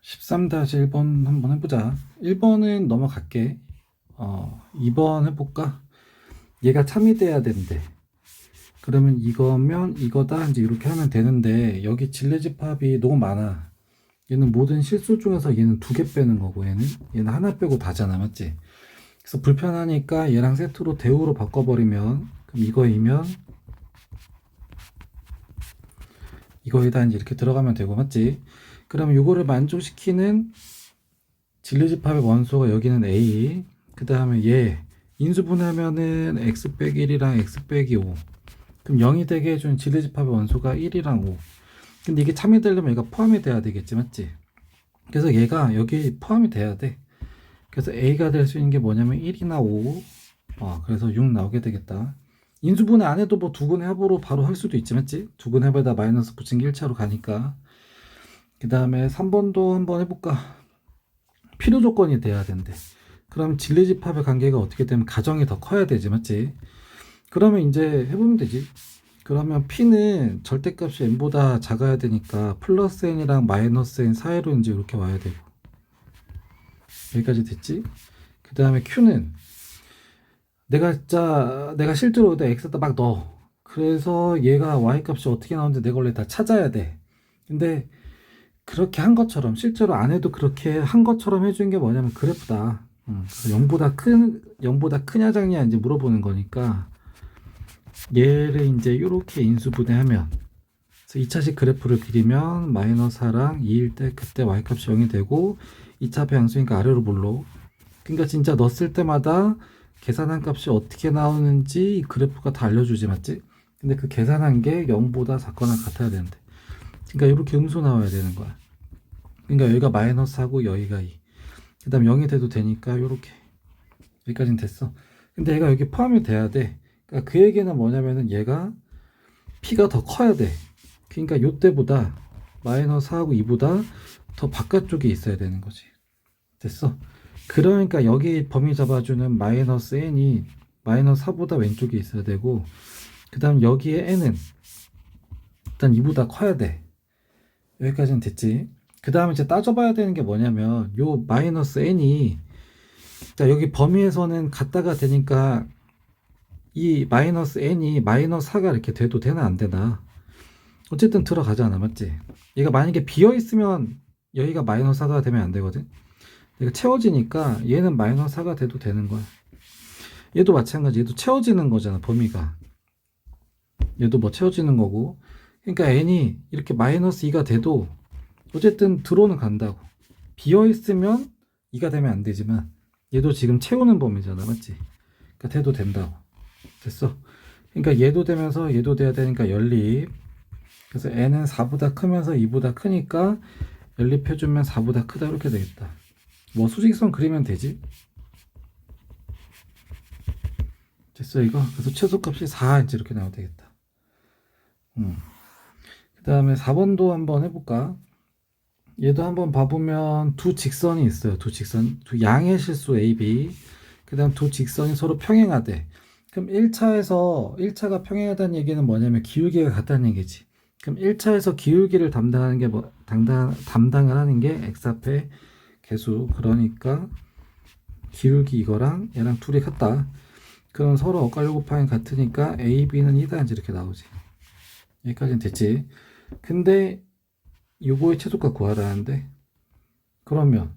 13-1번 한번 해보자. 1번은 넘어갈게. 2번 해볼까? 얘가 참이 돼야 된대. 그러면 이거면 이거다 이제 이렇게 하면 되는데, 여기 질레집합이 너무 많아. 얘는 모든 실수 중에서 얘는 2개 빼는 거고, 얘는 하나 빼고 다잖아, 맞지? 그래서 불편하니까 얘랑 세트로 대우로 바꿔버리면, 그럼 이거에다 이제 이렇게 들어가면 되고, 맞지? 그러면 이거를 만족시키는 진리집합의 원소가 여기는 A, 그 다음에 얘 인수분해하면은 x 빼기 1이랑 x 빼기 5, 그럼 0이 되게 해준 진리집합의 원소가 1이랑 5. 근데 이게 참이 되려면 얘가 포함이 돼야 되겠지, 맞지? 그래서 얘가 여기 포함이 돼야 돼. 그래서 A가 될 수 있는 게 뭐냐면 1이나 5, 그래서 6 나오게 되겠다. 인수분해 안 해도 뭐 두근의 합으로 바로 할 수도 있지, 맞지? 두근의 합에다 마이너스 붙인 게 1차로 가니까. 그 다음에 3번도 한번 해볼까? 필요 조건이 돼야 된대. 그럼 진리집합의 관계가 어떻게 되면 가정이 더 커야 되지, 맞지? 그러면 이제 해보면 되지. 그러면 P는 절대값이 n보다 작아야 되니까 플러스 n이랑 마이너스 n 사이로 이제 이렇게 와야 되고, 여기까지 됐지? 그 다음에 Q는 내가 실제로 여기다 x에다 막 넣어. 그래서 얘가 y값이 어떻게 나오는지 내가 원래 다 찾아야 돼. 근데 그렇게 한 것처럼, 실제로 안 해도 그렇게 한 것처럼 해준 게 뭐냐면 그래프다. 그래서 0보다 크냐 작냐 이제 물어보는 거니까, 얘를 이제 이렇게 인수분해하면, 그래서 2차식 그래프를 그리면 마이너스 4랑 2일 때 그때 y값이 0이 되고, 2차 배양수니까 아래로 몰로. 그러니까 진짜 넣었을 때마다 계산한 값이 어떻게 나오는지 이 그래프가 다 알려주지, 맞지? 근데 그 계산한 게 0보다 작거나 같아야 되는데, 그러니까 이렇게 음수 나와야 되는 거야. 그러니까 여기가 마이너스 하고 여기가 2, 그 다음 0이 돼도 되니까 요렇게, 여기까지는 됐어. 근데 얘가 여기 포함이 돼야 돼. 그러니까 그 얘기는 뭐냐면은 얘가 P가 더 커야 돼. 그러니까 요때보다 마이너스 4하고 2보다 더 바깥쪽에 있어야 되는 거지. 됐어? 그러니까 여기 범위 잡아주는 마이너스 n이 마이너스 4보다 왼쪽에 있어야 되고, 그 다음 여기에 n은 일단 2보다 커야 돼. 여기까지는 됐지. 그 다음에 이제 따져봐야 되는 게 뭐냐면, 요 마이너스 n이, 자, 여기 범위에서는 같다가 되니까 이 마이너스 n이 마이너스 4가 이렇게 돼도 되나 안 되나. 어쨌든 들어가잖아, 맞지? 얘가 만약에 비어 있으면 여기가 마이너스 4가 되면 안 되거든. 얘가 채워지니까 얘는 마이너스 4가 돼도 되는 거야. 얘도 마찬가지. 얘도 채워지는 거잖아, 범위가. 얘도 뭐 채워지는 거고. 그러니까 n이 이렇게 마이너스 2가 돼도 어쨌든 들어오는 간다고. 비어 있으면 2가 되면 안 되지만 얘도 지금 채우는 범위잖아, 맞지? 그러니까 돼도 된다고. 됐어? 그러니까 얘도 되면서 얘도 돼야 되니까 연립. 그래서 n은 4보다 크면서 2보다 크니까 연립해주면 4보다 크다, 이렇게 되겠다. 뭐 수직선 그리면 되지. 됐어 이거. 그래서 최소값이 4 이제 이렇게 나오면 되겠다. 그 다음에 4번도 한번 해볼까? 얘도 한번 봐보면 두 직선이 있어요. 두 직선, 두 양의 실수 A, B. 그 다음 두 직선이 서로 평행하대. 그럼 1차가 평행하다는 얘기는 뭐냐면 기울기가 같다는 얘기지. 그럼 1차에서 기울기를 담당하는 게 담당을 하는 게 x앞에 개수. 그러니까 기울기 이거랑 얘랑 둘이 같다. 그럼 서로 엇갈려 곱하기 같으니까 A, B는 2다 이제 이렇게 나오지. 여기까지는 됐지. 근데 요거의 최소값 구하라는데, 그러면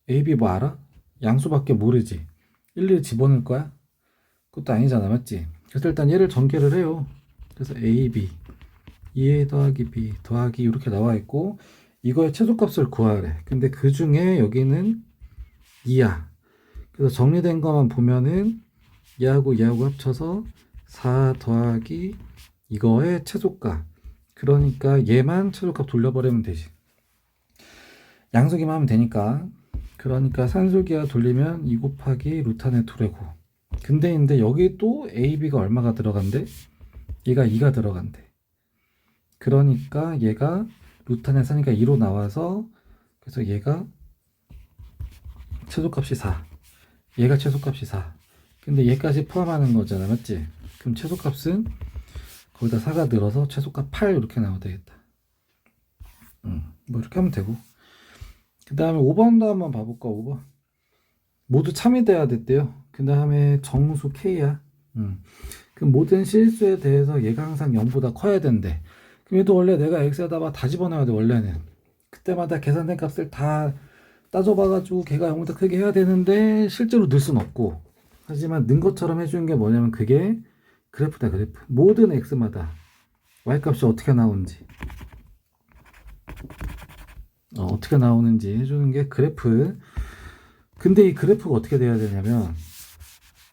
A, B 뭐 알아? 양수밖에 모르지. 일일이 집어넣을 거야? 그것도 아니잖아, 맞지? 그래서 일단 얘를 전개를 해요. 그래서 A, B 2A 더하기 B 더하기 이렇게 나와 있고, 이거의 최소값을 구하래. 근데 그 중에 여기는 2야. 그래서 정리된 것만 보면은 얘하고 합쳐서 4 더하기 이거의 최소값. 그러니까 얘만 최소값 돌려버리면 되지. 양수기만 하면 되니까. 그러니까 산술기하 돌리면 2 곱하기 루탄의 2래고. 근데 여기 또 A, B가 얼마가 들어간대? 얘가 2가 들어간대. 그러니까 얘가 루탄의 4니까 2로 나와서, 그래서 얘가 최소값이 4. 얘가 최소값이 4. 근데 얘까지 포함하는 거잖아, 맞지? 그럼 최소값은 거기다 4가 늘어서 최소값 8 이렇게 나오면 되겠다. 뭐 이렇게 하면 되고. 그 다음에 5번도 한번 봐볼까. 5번 모두 참여돼야 됐대요. 그 다음에 정수 K야. 그 모든 실수에 대해서 얘가 항상 0보다 커야 된대. 그럼 얘도 원래 내가 x에다가 다 집어넣어야 돼. 원래는 그때마다 계산된 값을 다 따져봐가지고 걔가 0보다 크게 해야 되는데 실제로 늘 순 없고, 하지만 는 것처럼 해주는 게 뭐냐면 그게 그래프다. 그래프. 모든 x마다 y값이 어떻게 나오는지 어떻게 나오는지 해주는 게 그래프. 근데 이 그래프가 어떻게 돼야 되냐면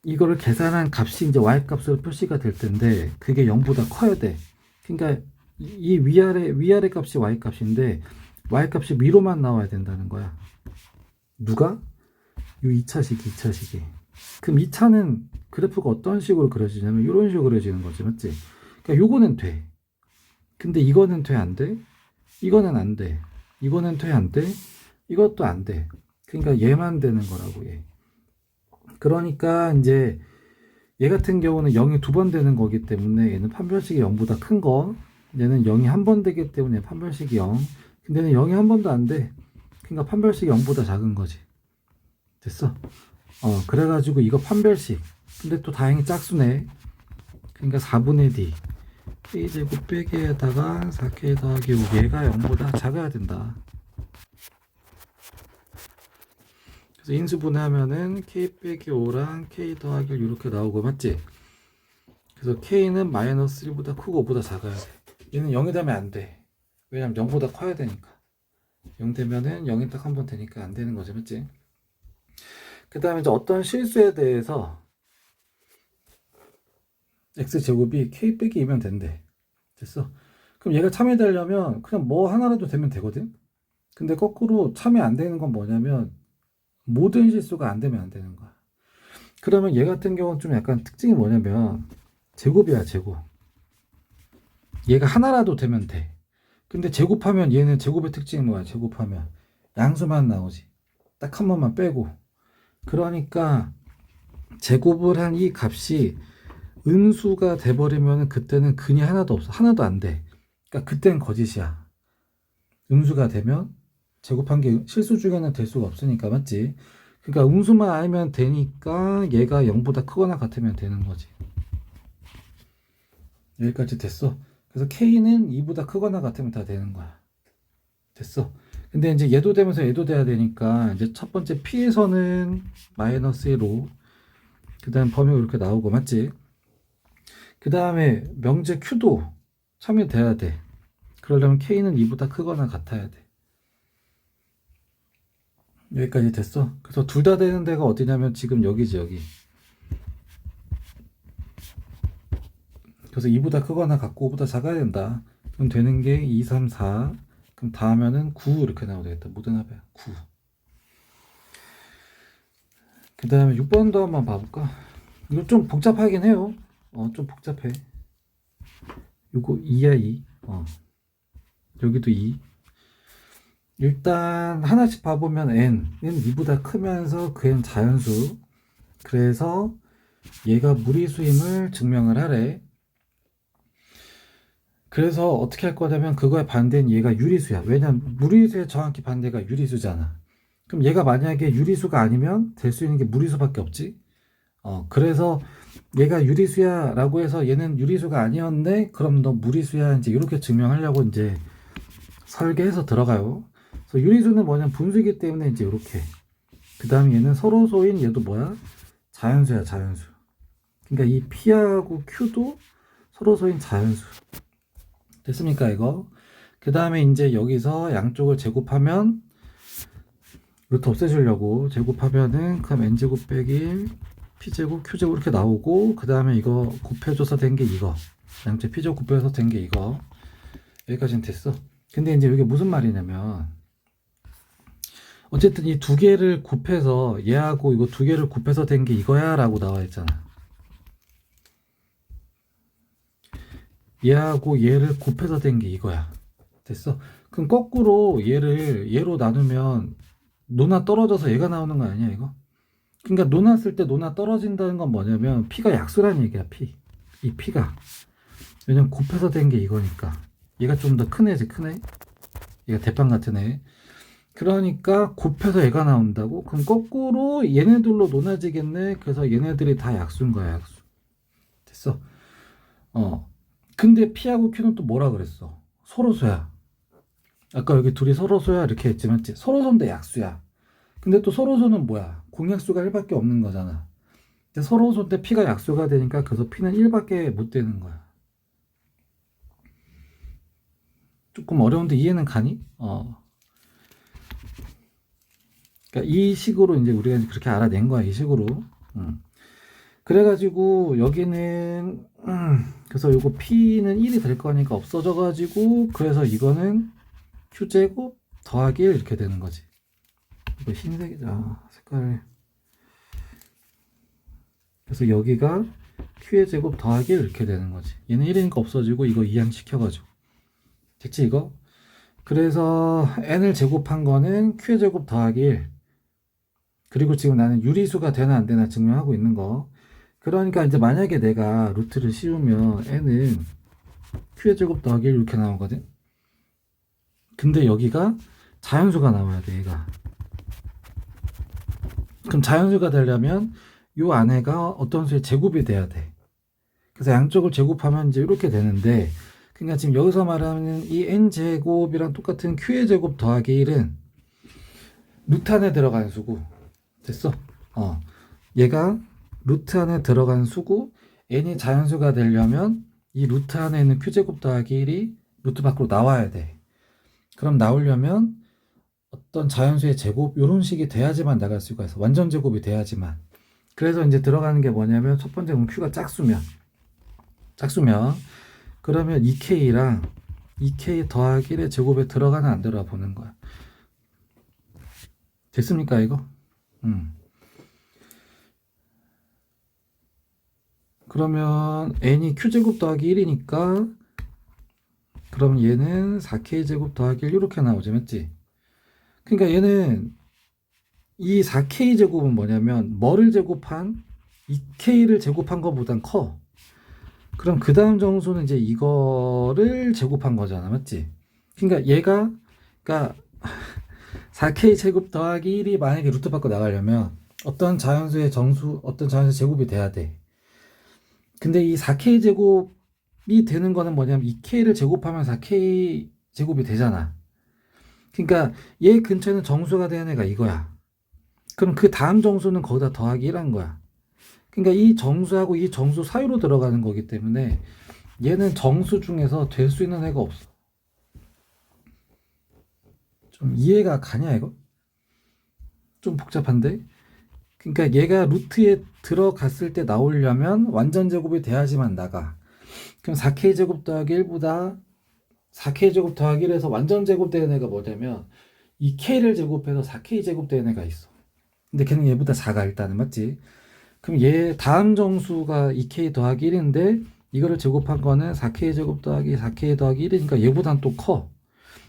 이거를 계산한 값이 이제 y값으로 표시가 될 텐데 그게 0보다 커야 돼. 그러니까 이 위아래 값이 y값인데 y값이 위로만 나와야 된다는 거야. 누가? 이 2차식이. 그럼 2차는 그래프가 어떤 식으로 그려지냐면 이런 식으로 그려지는 거지, 맞지? 그러니까 요거는 돼. 근데 이거는 돼, 안 돼? 이거는 안 돼. 이거는 돼, 안 돼? 이것도 안 돼. 그러니까 얘만 되는 거라고, 얘. 그러니까 이제 얘 같은 경우는 0이 2번 되는 거기 때문에 얘는 판별식이 0보다 큰 거, 얘는 0이 한 번 되기 때문에 판별식이 0. 근데 얘는 0이 한 번도 안 돼. 그러니까 판별식이 0보다 작은 거지. 됐어? 그래가지고 이거 판별식. 근데 또 다행히 짝수네. 그러니까 4분의 D. K제곱 빼기에다가 4K 더하기 5. 얘가 0보다 작아야 된다. 그래서 인수분해하면은 K 빼기 5랑 K 더하기 1 이렇게 나오고, 맞지? 그래서 K는 마이너스 1보다 크고 5보다 작아야 돼. 얘는 0이 되면 안 돼. 왜냐면 0보다 커야 되니까. 0 되면은 0이 딱 한 번 되니까 안 되는 거지, 맞지? 그 다음에 이제 어떤 실수에 대해서 x제곱이 k 빼기 2면 된대. 됐어? 그럼 얘가 참여되려면 그냥 뭐 하나라도 되면 되거든? 근데 거꾸로 참여 안 되는 건 뭐냐면 모든 실수가 안 되면 안 되는 거야. 그러면 얘 같은 경우는 좀 약간 특징이 뭐냐면 제곱이야, 제곱. 얘가 하나라도 되면 돼. 근데 제곱하면 얘는 제곱의 특징이 뭐야? 제곱하면 양수만 나오지. 딱 한 번만 빼고. 그러니까 제곱을 한 이 값이 음수가 돼버리면 그때는 근이 하나도 없어. 하나도 안 돼. 그러니까 그때는 거짓이야. 음수가 되면 제곱한 게 실수 중에는 될 수가 없으니까, 맞지? 그러니까 음수만 알면 되니까 얘가 0보다 크거나 같으면 되는 거지. 여기까지 됐어. 그래서 K는 2보다 크거나 같으면 다 되는 거야. 됐어. 근데 이제 얘도 되면서 얘도 돼야 되니까 이제 첫 번째 P에서는 마이너스 1로, 그 다음 범위가 이렇게 나오고, 맞지? 그 다음에 명제 Q도 참여돼야 돼. 그러려면 K는 2보다 크거나 같아야 돼. 여기까지 됐어. 그래서 둘 다 되는 데가 어디냐면 지금 여기지, 여기. 그래서 2보다 크거나 같고 5보다 작아야 된다. 그럼 되는 게 2, 3, 4. 그럼 다 하면은 9 이렇게 나오면 되겠다. 모든 합이야. 9. 그 다음에 6번도 한번 봐볼까? 이거 좀 복잡하긴 해요. 좀 복잡해. 요거 2야, 2. 여기도 2. 일단 하나씩 봐보면 n은 2보다 크면서 그 n 자연수. 그래서 얘가 무리수임을 증명을 하래. 그래서 어떻게 할 거냐면 그거에 반대인 얘가 유리수야. 왜냐면 무리수에 정확히 반대가 유리수잖아. 그럼 얘가 만약에 유리수가 아니면 될 수 있는 게 무리수밖에 없지. 그래서 얘가 유리수야 라고 해서 얘는 유리수가 아니었네, 그럼 너 무리수야, 이제 이렇게 증명하려고 이제 설계해서 들어가요. 그래서 유리수는 뭐냐면 분수이기 때문에 이제 이렇게. 그 다음에 얘는 서로소인 얘도 뭐야? 자연수야, 자연수. 그러니까 이 P하고 Q도 서로소인 자연수. 됐습니까, 이거? 그 다음에 이제 여기서 양쪽을 제곱하면 루트 없애주려고 제곱하면은 그럼 n제곱 빼기 p제곱 q제곱 이렇게 나오고, 그 다음에 이거 곱해줘서 된 게 이거, 양쪽 p제곱 곱해서 된 게 이거. 여기까지는 됐어. 근데 이제 이게 무슨 말이냐면 어쨌든 이 두 개를 곱해서 얘하고 이거 두 개를 곱해서 된 게 이거야 라고 나와 있잖아. 얘하고 얘를 곱해서 된 게 이거야. 됐어. 그럼 거꾸로 얘로 나누면 노나 떨어져서 얘가 나오는 거 아니야, 이거? 그러니까 노나 쓸 때 노나 떨어진다는 건 뭐냐면 P가 약수라는 얘기야, P. 이 P가. 왜냐면 곱해서 된 게 이거니까. 얘가 좀 더 큰 애지, 큰 애. 얘가 대빵 같은 애. 그러니까 곱해서 얘가 나온다고? 그럼 거꾸로 얘네들로 논아지겠네. 그래서 얘네들이 다 약수인 거야, 약수. 됐어. 근데 P하고 Q는 또 뭐라 그랬어? 서로소야. 아까 여기 둘이 서로소야 이렇게 했지만 서로소인데 약수야. 근데 또 서로소는 뭐야? 공약수가 1밖에 없는 거잖아. 근데 서로소인데 P가 약수가 되니까 그래서 P는 1밖에 못 되는 거야. 조금 어려운데 이해는 가니? 그러니까 이 식으로 이제 우리가 그렇게 알아낸 거야, 이 식으로. 그래가지고 여기는 그래서 요거 P는 1이 될 거니까 없어져가지고 그래서 이거는 Q제곱 더하기 1 이렇게 되는 거지. 이거 흰색이다. 색깔. 그래서 여기가 Q의 제곱 더하기 1 이렇게 되는 거지. 얘는 1이니까 없어지고 이거 이항시켜가지고. 됐지 이거? 그래서 n을 제곱한 거는 Q의 제곱 더하기 1. 그리고 지금 나는 유리수가 되나 안 되나 증명하고 있는 거. 그러니까 이제 만약에 내가 루트를 씌우면 n은 Q의 제곱 더하기 1 이렇게 나오거든. 근데 여기가 자연수가 나와야 돼, 얘가. 그럼 자연수가 되려면 요 안에가 어떤 수의 제곱이 돼야 돼. 그래서 양쪽을 제곱하면 이제 이렇게 되는데, 그러니까 지금 여기서 말하는 이 n제곱이랑 똑같은 q의 제곱 더하기 1은 루트 안에 들어간 수고. 됐어? 얘가 루트 안에 들어간 수고, n이 자연수가 되려면 이 루트 안에 있는 q제곱 더하기 1이 루트 밖으로 나와야 돼. 그럼 나오려면 어떤 자연수의 제곱 이런 식이 돼야지만 나갈 수가 있어. 완전 제곱이 돼야지만. 그래서 이제 들어가는 게 뭐냐면 첫 번째 q가 짝수면 그러면 2k랑 2k 더하기 1의 제곱에 들어가나 안 들어가 보는 거야. 됐습니까 이거? 그러면 n이 q제곱 더하기 1이니까 그럼 얘는 4k제곱 더하기 1 이렇게 나오지, 맞지? 그러니까 얘는 이 4k제곱은 뭐냐면 뭐를 제곱한 2k를 제곱한 것보단 커. 그럼 그 다음 정수는 이제 이거를 제곱한 거잖아, 맞지? 그러니까 얘가 그러니까 4k 제곱 더하기 1이 만약에 루트 밖으로 나가려면 어떤 자연수의 정수, 어떤 자연수의 제곱이 돼야 돼. 근데 이 4k 제곱이 되는 거는 뭐냐면 2k를 제곱하면 4k 제곱이 되잖아. 그러니까 얘 근처에는 정수가 되는 애가 이거야. 그럼 그 다음 정수는 거기다 더하기 1한 거야. 그러니까 이 정수하고 이 정수 사이로 들어가는 거기 때문에 얘는 정수 중에서 될 수 있는 애가 없어. 좀 이해가 가냐 이거? 좀 복잡한데? 그러니까 얘가 루트에 들어갔을 때 나오려면 완전 제곱이 돼야지만 나가. 그럼 4k 제곱 더하기 1보다 4k 제곱 더하기 1에서 완전 제곱 되는 애가 뭐냐면 2k를 제곱해서 4k 제곱 되는 애가 있어. 근데 걔는 얘보다 4가 일단은, 맞지? 그럼 얘 다음 정수가 2k 더하기 1인데 이거를 제곱한 거는 4k 제곱 더하기 4k 더하기 1이니까 얘보단 또 커.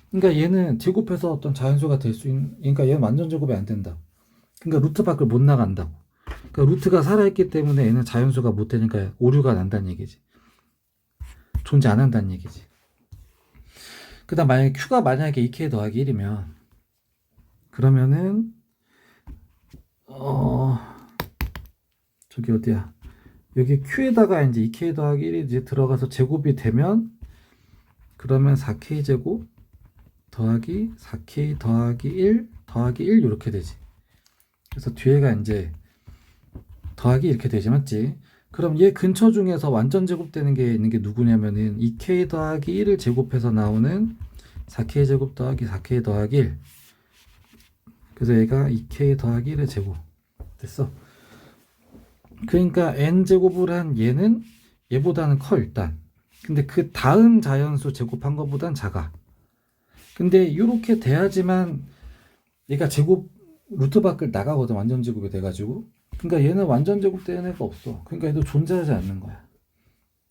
그러니까 얘는 제곱해서 어떤 자연수가 될 수 있는, 그러니까 얘는 완전 제곱이 안 된다. 그러니까 루트 밖을 못 나간다고. 그러니까 루트가 살아있기 때문에 얘는 자연수가 못 되니까 오류가 난다는 얘기지. 존재 안 한다는 얘기지. 그 다음 만약에 q가 만약에 2k 더하기 1이면 그러면은 저기 어디야, 여기 q에다가 이제 2k 더하기 1이 이제 들어가서 제곱이 되면 그러면 4k 제곱 더하기 4k 더하기 1 더하기 1 이렇게 되지. 그래서 뒤에가 이제 더하기 이렇게 되지, 맞지? 그럼 얘 근처 중에서 완전 제곱되는 게 있는 게 누구냐면은 2k 더하기 1을 제곱해서 나오는 4k 제곱 더하기 4k 더하기 1. 그래서 얘가 2k 더하기 1의 제곱. 됐어. 그러니까 n제곱을 한 얘는 얘보다는 커 일단. 근데 그 다음 자연수 제곱한 것보단 작아. 근데 이렇게 돼야지만 얘가 제곱 루트 밖을 나가거든, 완전 제곱이 돼가지고. 그러니까 얘는 완전 제곱 되는 애가 없어. 그러니까 얘도 존재하지 않는 거야.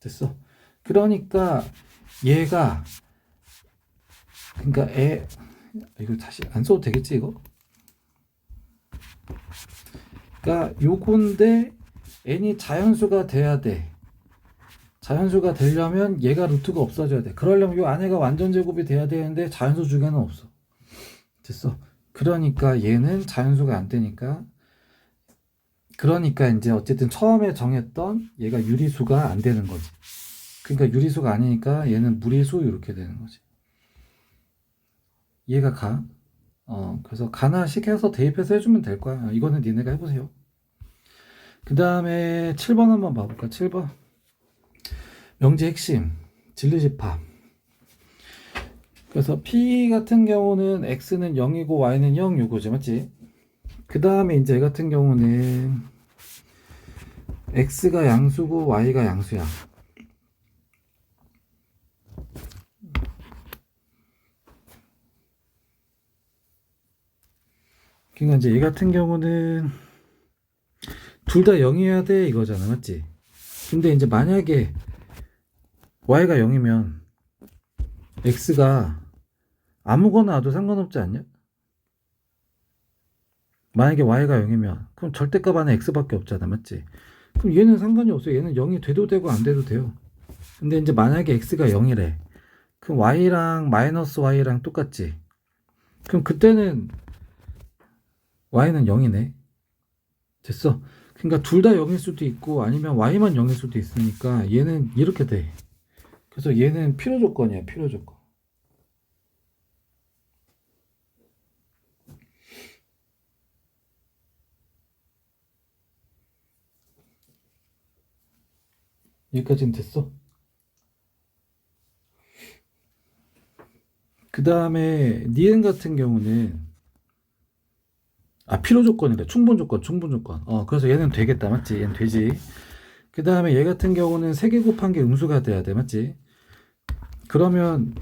됐어. 그러니까 얘가 그러니까 이거 다시 안 써도 되겠지 이거? 그러니까 요건데 n이 자연수가 돼야 돼. 자연수가 되려면 얘가 루트가 없어져야 돼. 그러려면 요 안에가 완전 제곱이 돼야 되는데 자연수 중에는 없어. 됐어. 그러니까 얘는 자연수가 안 되니까, 그러니까 이제 어쨌든 처음에 정했던 얘가 유리수가 안 되는 거지. 그러니까 유리수가 아니니까 얘는 무리수 이렇게 되는 거지. 이해가 가? 그래서 가나식 해서 대입해서 해주면 될 거야. 이거는 니네가 해보세요. 그 다음에 7번 한번 봐볼까? 7번. 명제 핵심, 진리집합. 그래서 P 같은 경우는 X는 0이고 Y는 0 요거지, 맞지? 그 다음에 이제 얘 같은 경우는 X가 양수고 Y가 양수야. 그러니까 이제 얘 같은 경우는 둘 다 0이어야 돼 이거잖아, 맞지? 근데 이제 만약에 Y가 0이면 X가 아무거나 놔도 상관없지 않냐? 만약에 Y가 0이면 그럼 절대값 안에 X밖에 없잖아, 맞지? 그럼 얘는 상관이 없어. 얘는 0이 돼도 되고 안 돼도 돼요. 근데 이제 만약에 X가 0이래. 그럼 Y랑 마이너스 Y랑 똑같지? 그럼 그때는 Y는 0이네. 됐어. 그러니까 둘 다 0일 수도 있고 아니면 Y만 0일 수도 있으니까 얘는 이렇게 돼. 그래서 얘는 필요 조건이야, 필요 조건. 여기까지는 됐어. 그 다음에 니은 같은 경우는 필요 조건이래. 충분 조건, 충분 조건. 그래서 얘는 되겠다, 맞지? 얘는 되지. 그 다음에 얘 같은 경우는 3개 곱한 게 음수가 돼야 돼, 맞지? 그러면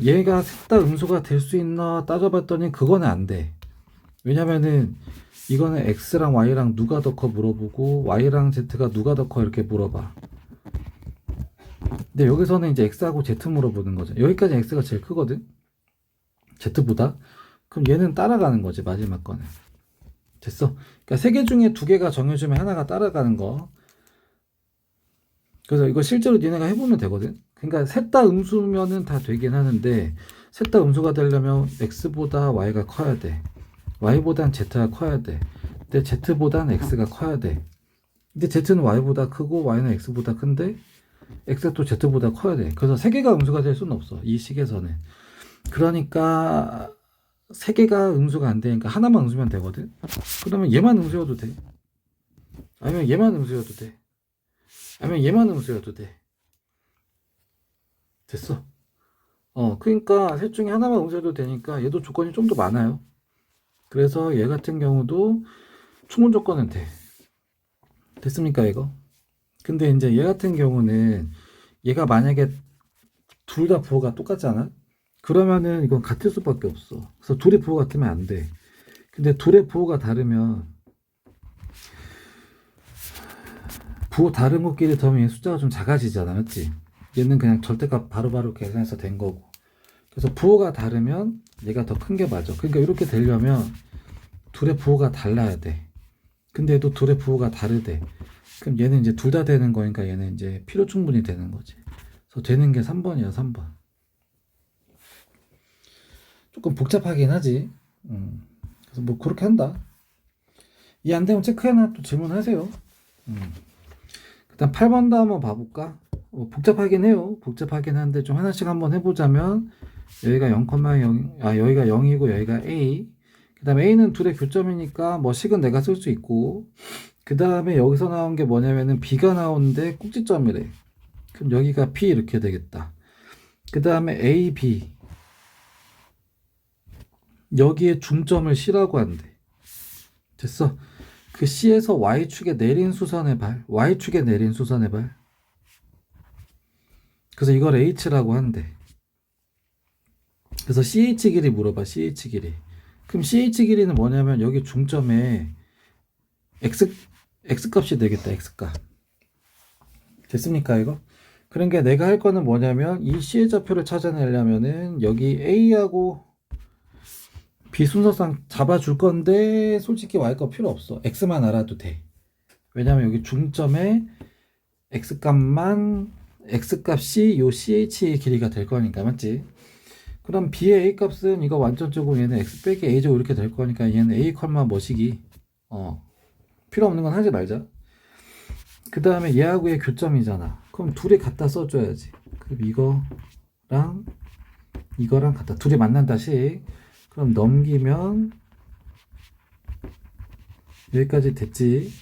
얘가 셋 다 음수가 될 수 있나 따져봤더니 그거는 안 돼. 왜냐면은 이거는 X랑 Y랑 누가 더 커 물어보고 Y랑 Z가 누가 더 커 이렇게 물어봐. 근데 여기서는 이제 X하고 Z 물어보는 거죠. 여기까지 X가 제일 크거든? Z보다? 그럼 얘는 따라가는 거지, 마지막 거는. 됐어? 그러니까 3개 중에 2개가 정해주면 하나가 따라가는 거. 그래서 이거 실제로 니네가 해보면 되거든? 그러니까 셋 다 음수면은 다 되긴 하는데, 셋 다 음수가 되려면 X보다 Y가 커야 돼. Y보단 Z가 커야 돼. 근데 Z보단 X가 커야 돼. 근데 Z는 Y보다 크고 Y는 X보다 큰데 X가 또 Z보다 커야 돼. 그래서 3개가 음수가 될 수는 없어. 이 식에서는. 그러니까 3개가 음수가 안 되니까 하나만 음수면 되거든. 그러면 얘만 음수여도 돼. 아니면 얘만 음수여도 돼. 아니면 얘만 음수여도 돼. 됐어. 그러니까 셋 중에 하나만 음수여도 되니까 얘도 조건이 좀 더 많아요. 그래서 얘 같은 경우도 충분 조건은 돼. 됐습니까, 이거? 근데 이제 얘 같은 경우는 얘가 만약에 둘 다 부호가 똑같잖아? 그러면은 이건 같을 수밖에 없어. 그래서 둘의 부호 같으면 안 돼. 근데 둘의 부호가 다르면 부호 다른 것끼리 더하면 숫자가 좀 작아지잖아, 맞지? 얘는 그냥 절대값 바로바로 계산해서 된 거고. 그래서 부호가 다르면 얘가 더 큰 게 맞아. 그러니까 이렇게 되려면 둘의 부호가 달라야 돼. 근데 얘도 둘의 부호가 다르대. 그럼 얘는 이제 둘 다 되는 거니까 얘는 이제 필요 충분히 되는 거지. 그래서 되는 게 3번이야, 3번. 조금 복잡하긴 하지. 그래서 뭐 그렇게 한다. 이해 안 되면 체크해놔. 또 질문하세요. 일단 8번도 한번 봐볼까? 복잡하긴 해요. 복잡하긴 한데 좀 하나씩 한번 해보자면 여기가 0,0, 여기가 0이고 여기가 A. 그 다음에 A는 둘의 교점이니까 뭐 식은 내가 쓸 수 있고, 그 다음에 여기서 나온 게 뭐냐면은 B가 나오는데 꼭지점이래. 그럼 여기가 P 이렇게 되겠다. 그 다음에 A, B. 여기에 중점을 C라고 한대. 됐어. 그 C에서 Y축에 내린 수선의 발, Y축에 내린 수선의 발. 그래서 이걸 H라고 한대. 그래서 CH 길이 물어봐, CH 길이. 그럼 CH 길이는 뭐냐면 여기 중점에 X 값이 되겠다, X 값. 됐습니까, 이거? 그러니까 내가 할 거는 뭐냐면 이 C의 좌표를 찾아내려면은 여기 A하고 B 순서상 잡아줄 건데 솔직히 Y값 필요 없어. X만 알아도 돼. 왜냐면 여기 중점에 X값만 X값이 요 CH의 길이가 될 거니까, 맞지? 그럼 b의 a 값은 이거 완전적으로 얘는 x 빼기 a제곱 이렇게 될 거니까 얘는 a 컬마 뭐시기 필요 없는 건 하지 말자. 그 다음에 얘하고의 교점이잖아. 그럼 둘이 갖다 써줘야지. 그럼 이거랑 갖다 둘이 만난다시. 그럼 넘기면 여기까지 됐지.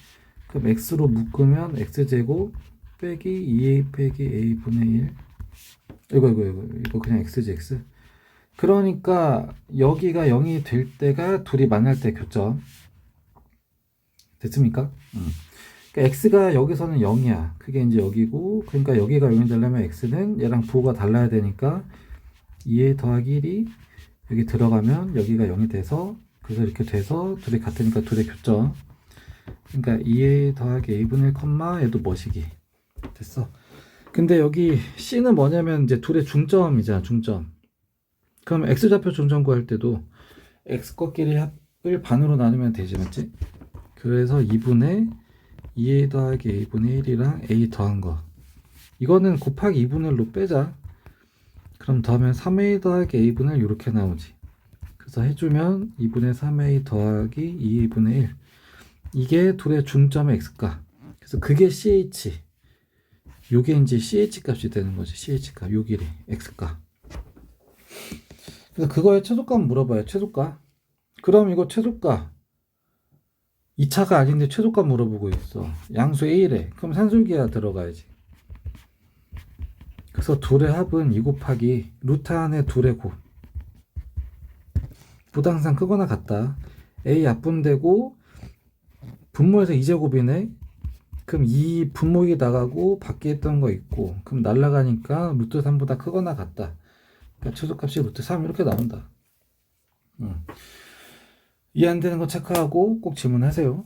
그럼 x로 묶으면 x제곱 빼기 2a 빼기 a분의 1. 이거 그냥 x지 x. 그러니까 여기가 0이 될 때가 둘이 만날 때 교점. 됐습니까? 그러니까 x가 여기서는 0이야. 그게 이제 여기고, 그러니까 여기가 0이 되려면 x는 얘랑 부호가 달라야 되니까 2a 더하기 1이 여기 들어가면 여기가 0이 돼서, 그래서 이렇게 돼서 둘이 같으니까 둘의 교점. 그러니까 2a 더하기 a분의 1 컴마 얘도 뭐시기. 됐어. 근데 여기 c는 뭐냐면 이제 둘의 중점이잖아. 중점. 그럼 x좌표 중점 구할 때도 x 꺾기를 합을 반으로 나누면 되지, 맞지? 그래서 2분의 2a 더하기 a분의 1이랑 a 더한 거, 이거는 곱하기 2분의 1로 빼자. 그럼 더하면 3a 더하기 a분의 1 이렇게 나오지. 그래서 해주면 2분의 3a 더하기 2a분의 1, 이게 둘의 중점의 x가. 그래서 그게 ch, 요게 이제 ch 값이 되는 거지. ch 값, 요 길이 x가. 그래서 그거의 최소값 물어봐요. 최소값. 그럼 이거 최소값 2차가 아닌데 최소값 물어보고 있어. 양수 A래. 그럼 산술기하 들어가야지. 그래서 둘의 합은 2 곱하기 루트 안에 둘의 곱. 보다 항상 크거나 같다. A 약분되고 분모에서 2제곱이네. 그럼 이 분모이 나가고 밖에 있던 거 있고, 그럼 날라가니까 루트 3보다 크거나 같다. 그러니까 최소값이 루트 3 이렇게 나온다. 이해 안 되는 거 체크하고 꼭 질문하세요.